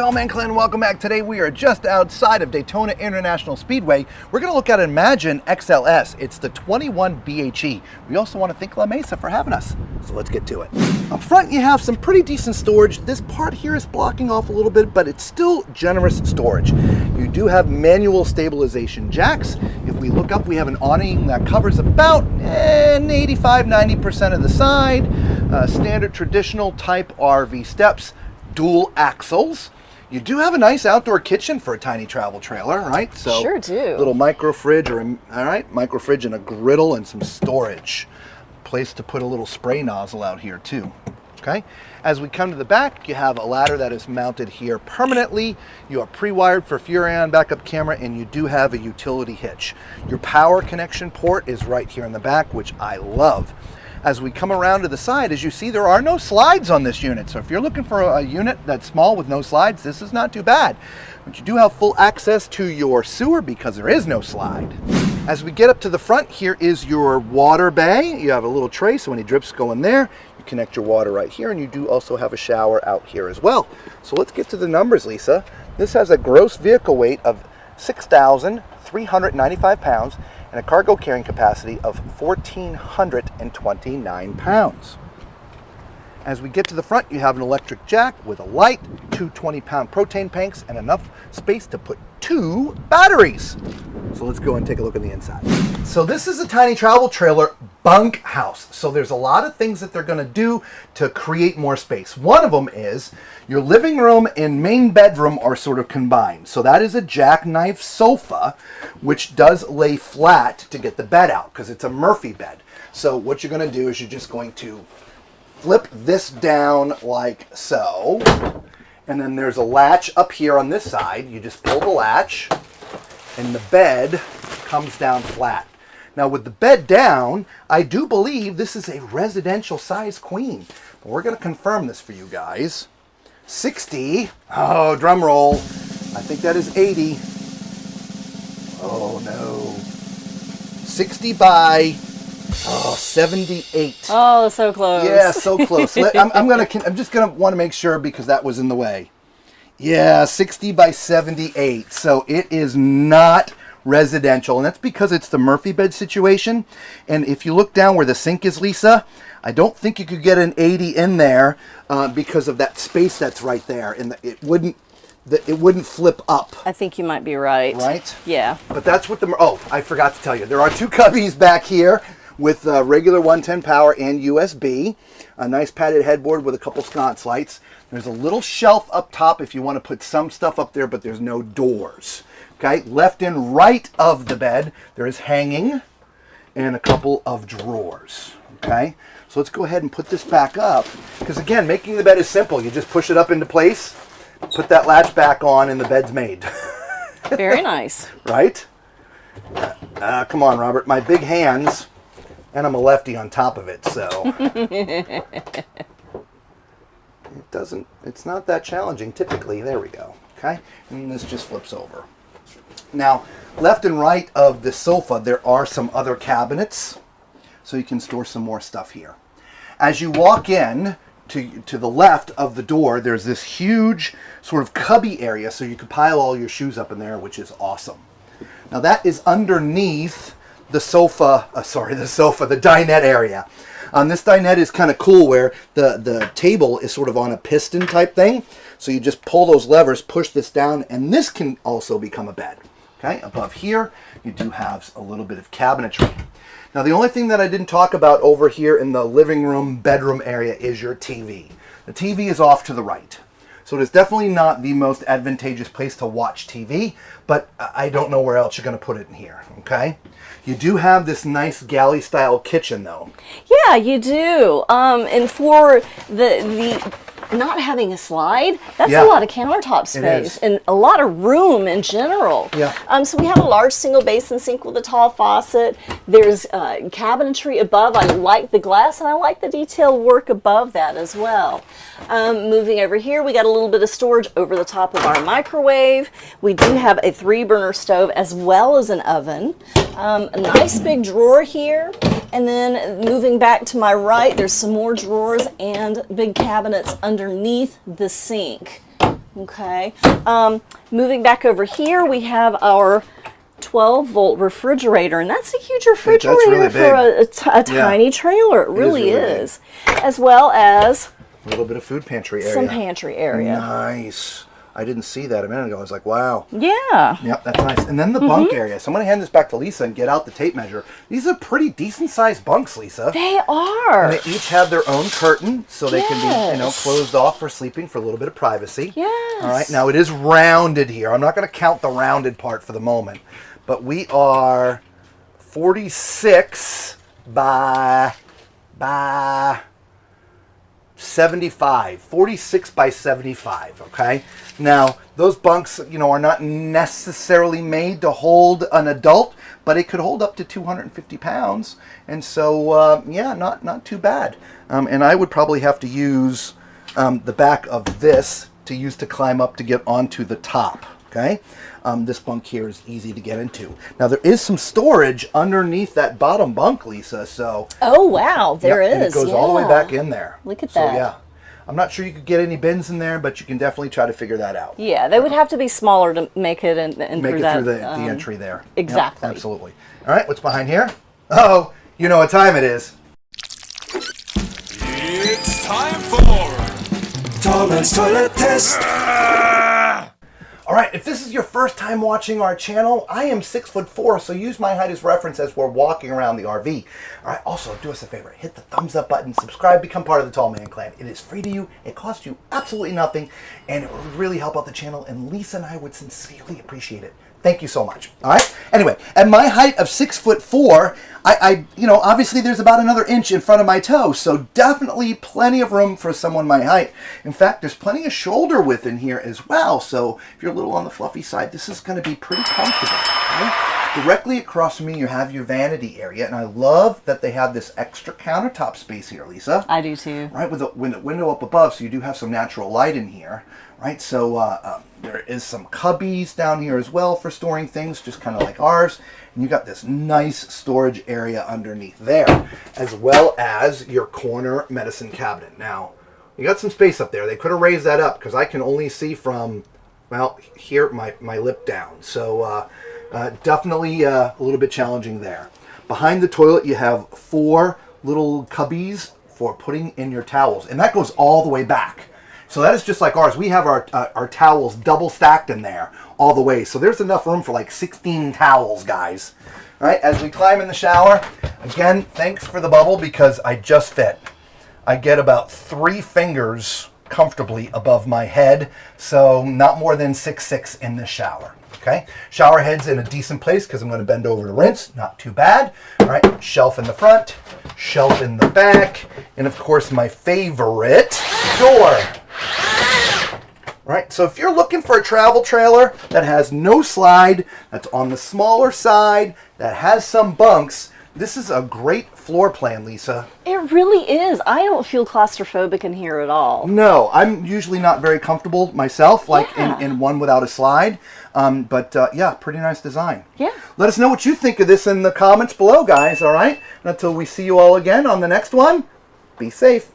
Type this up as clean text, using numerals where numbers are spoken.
Mailman Clan, welcome back. Today we are just outside of Daytona International Speedway. We're going to look at an Imagine XLS. It's the 21 BHE. We also want to thank La Mesa for having us. So let's get to it. Up front you have some pretty decent storage. This part here is blocking off a little bit, but it's still generous storage. You do have manual stabilization jacks. If we look up, we have an awning that covers about 85-90% of the side. Standard traditional type RV steps. Dual axles. You do have a nice outdoor kitchen for a tiny travel trailer, right? So sure do. Little micro fridge, micro fridge and a griddle and some storage. Place to put a little spray nozzle out here too. Okay. As we come to the back, you have a ladder that is mounted here permanently. You are pre-wired for Furrion backup camera, and you do have a utility hitch. Your power connection port is right here in the back, which I love. As we come around to the side, as you see, there are no slides on this unit. So if you're looking for a unit that's small with no slides, this is not too bad. But you do have full access to your sewer because there is no slide. As we get up to the front, here is your water bay. You have a little tray, so any drips go in there. You connect your water right here, and you do also have a shower out here as well. So let's get to the numbers, Lisa. This has a gross vehicle weight of 6,395 pounds and a cargo carrying capacity of 1,429 pounds. As we get to the front, you have an electric jack with a light, two 20-pound propane tanks, and enough space to put 2 batteries. So let's go and take a look on the inside. So this is a tiny travel trailer bunk house. So there's a lot of things that they're going to do to create more space. One of them is your living room and main bedroom are sort of combined. So that is a jackknife sofa, which does lay flat to get the bed out because it's a Murphy bed. So what you're going to do is you're just going to flip this down like so. And then there's a latch up here on this side. You just pull the latch and the bed comes down flat. Now with the bed down, I do believe this is a residential size queen. But we're going to confirm this for you guys. 60, oh, drum roll. I think that is 80. Oh no. 60 by 78. Oh, so close. Yeah, so close. I'm just gonna want to make sure because that was in the way. Yeah, 60 by 78. So it is not residential, and that's because it's the Murphy bed situation. And if you look down where the sink is, Lisa, I don't think you could get an 80 in there because of that space that's right there, and it wouldn't flip up. I think you might be right. Right? Yeah. But that's what oh, I forgot to tell you. There are 2 cubbies back here with regular 110 power and USB. A nice padded headboard with a couple sconce lights. There's a little shelf up top if you want to put some stuff up there, but there's no doors. Okay, left and right of the bed, there is hanging and a couple of drawers. Okay, so let's go ahead and put this back up. Because again, making the bed is simple. You just push it up into place, put that latch back on, and the bed's made. Very nice. Right? Come on, Robert. My big hands, and I'm a lefty on top of it, so it's not that challenging typically. There we go. Okay, and this just flips over. Now, left and right of the sofa, there are some other cabinets, so you can store some more stuff here. As you walk in to the left of the door, there's this huge sort of cubby area, so you can pile all your shoes up in there, which is awesome. Now that is underneath the sofa, the dinette area. This dinette is kind of cool where the table is sort of on a piston type thing. So you just pull those levers, push this down, and this can also become a bed. Okay, above here, you do have a little bit of cabinetry. Now the only thing that I didn't talk about over here in the living room, bedroom area is your TV. The TV is off to the right. So it is definitely not the most advantageous place to watch TV, but I don't know where else you're going to put it in here, okay? You do have this nice galley-style kitchen, though. Yeah, you do. And for the not having a slide, that's a lot of countertop space and a lot of room in general. Yeah. So we have a large single basin sink with a tall faucet. There's cabinetry above. I like the glass and I like the detailed work above that as well. Moving over here, we got a little bit of storage over the top of our microwave. We do have a 3-burner stove as well as an oven. A nice big drawer here. And then moving back to my right, there's some more drawers and big cabinets underneath the sink. Okay. Moving back over here, we have our 12-volt refrigerator, and that's a huge refrigerator really for a big. tiny trailer. It really really big. is. As well as A little bit of food pantry area. some pantry area. Nice. I didn't see that a minute ago. I was like, wow. Yeah. Yep, that's nice. And then the bunk area. So I'm going to hand this back to Lisa and get out the tape measure. These are pretty decent-sized bunks, Lisa. They are. And they each have their own curtain, so they can be, Yes. closed off for sleeping for a little bit of privacy. Yes. All right. Now it is rounded here. I'm not going to count the rounded part for the moment, but we are 46 by 75, 46 by 75, okay? Now, those bunks, are not necessarily made to hold an adult, but it could hold up to 250 pounds. And so, yeah, not too bad. And I would probably have to use the back of this to climb up to get onto the top, okay? This bunk here is easy to get into. Now, there is some storage underneath that bottom bunk, Lisa, so... Oh, wow, there is. And it goes all the way back in there. Look at so, that. Yeah. I'm not sure you could get any bins in there, but you can definitely try to figure that out. Yeah, they would have to be smaller to make it and Make through it that, through the entry there. Exactly. Yep, absolutely. All right, what's behind here? Oh, you know what time it is. It's time for Tallman's Toilet Test. All right, if this is your first time watching our channel, I am 6'4", so use my height as reference as we're walking around the RV. All right, also do us a favor, hit the thumbs up button, subscribe, become part of the Tall Man Clan. It is free to you, it costs you absolutely nothing, and it would really help out the channel, and Lisa and I would sincerely appreciate it. Thank you so much. All right. Anyway, at my height of 6'4", obviously there's about another inch in front of my toe, so definitely plenty of room for someone my height. In fact, there's plenty of shoulder width in here as well. So if you're a little on the fluffy side, this is going to be pretty comfortable. Okay? Directly across from me, you have your vanity area, and I love that they have this extra countertop space here, Lisa. I do too. Right, with a window up above, so you do have some natural light in here. Right, so there is some cubbies down here as well for storing things, just kind of like ours. And you got this nice storage area underneath there, as well as your corner medicine cabinet. Now, you got some space up there. They could have raised that up because I can only see from, well, here, my lip down. So definitely a little bit challenging there. Behind the toilet, you have 4 little cubbies for putting in your towels, and that goes all the way back. So that is just like ours. We have our towels double stacked in there all the way. So there's enough room for like 16 towels, guys. All right, as we climb in the shower, again, thanks for the bubble because I just fit. I get about 3 fingers comfortably above my head, so not more than 6'6" in the shower. Okay, shower head's in a decent place because I'm going to bend over to rinse. Not too bad. All right, shelf in the front, shelf in the back, and of course my favorite door. Right, so if you're looking for a travel trailer that has no slide, that's on the smaller side, that has some bunks, this is a great floor plan, Lisa. It really is. I don't feel claustrophobic in here at all. No, I'm usually not very comfortable myself, like Yeah. in one without a slide. But yeah, pretty nice design. Yeah. Let us know what you think of this in the comments below, guys, all right? And until we see you all again on the next one, be safe.